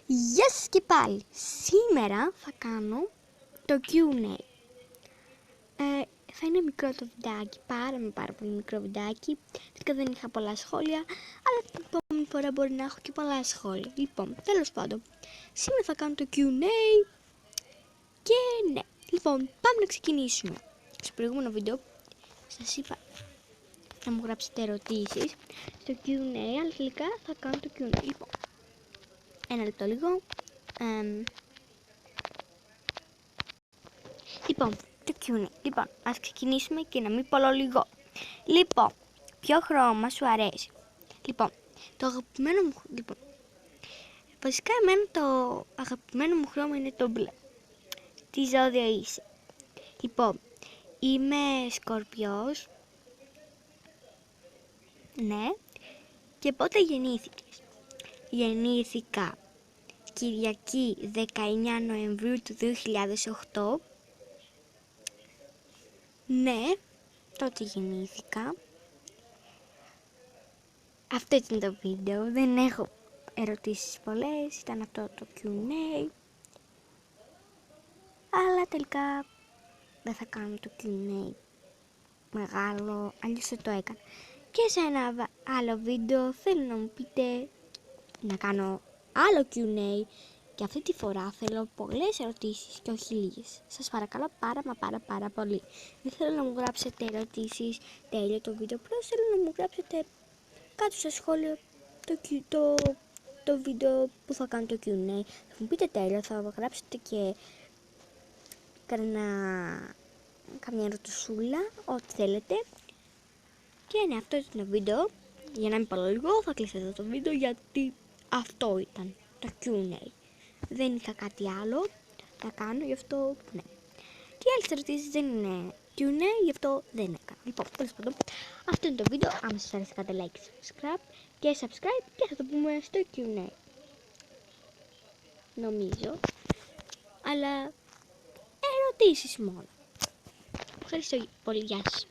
Γεια σας και πάλι. Σήμερα θα κάνω το Q&A. Θα είναι μικρό το βιντεάκι, πάρα πολύ μικρό βιντεάκι. Τελικά δεν είχα πολλά σχόλια, αλλά την επόμενη φορά μπορεί να έχω και πολλά σχόλια. Λοιπόν, τέλος πάντων, σήμερα θα κάνω το Q&A και ναι. Λοιπόν, πάμε να ξεκινήσουμε. Στο προηγούμενο βίντεο σας είπα να μου γράψετε ερωτήσεις στο Q&A, αλλά τελικά θα κάνω το Q&A. Λοιπόν, ένα λεπτό λίγο. Λοιπόν, το Q&A. Λοιπόν, ας ξεκινήσουμε και να μην πω λίγο. Λοιπόν, ποιο χρώμα σου αρέσει? Λοιπόν, το αγαπημένο μου... Λοιπόν, βασικά εμένα το αγαπημένο μου χρώμα είναι το μπλε. Τι ζώδιο είσαι? Λοιπόν, είμαι Σκορπιός. Ναι. Και πότε γεννήθηκες? Γεννήθηκα Κυριακή 19 Νοεμβρίου του 2008. Ναι, τότε γεννήθηκα. Αυτό ήταν το βίντεο, δεν έχω ερωτήσεις πολλές, ήταν αυτό το Q&A. Αλλά τελικά δεν θα κάνω το Q&A μεγάλο, αλλιώς θα το έκανα. Και σε ένα άλλο βίντεο θέλω να μου πείτε να κάνω άλλο Q&A. Και αυτή τη φορά θέλω πολλές ερωτήσεις και όχι λίγες. Σας παρακαλώ πάρα πολύ. Δεν θέλω να μου γράψετε ερωτήσεις τέλειο το βίντεο, απλώς θέλω να μου γράψετε κάτω στο σχόλιο το βίντεο που θα κάνω το Q&A. Θα μου πείτε τέλειο, θα γράψετε και καμιά ερωτησούλα, ό,τι θέλετε. Και ναι, αυτό ήταν το βίντεο. Για να μην πω λίγο, θα κλείσω εδώ το βίντεο, γιατί αυτό ήταν το Q&A. Δεν είχα κάτι άλλο να κάνω, γι' αυτό ναι. Και οι άλλες ερωτήσεις δεν είναι Q&A, γι' αυτό δεν έκανα. Λοιπόν, τέλος πάντων, αυτό είναι το βίντεο. Αν σας άρεσε, κάντε like και subscribe και θα το πούμε στο Q&A. Νομίζω. Αλλά ερωτήσεις μόνο. Ευχαριστώ πολύ, γεια σας.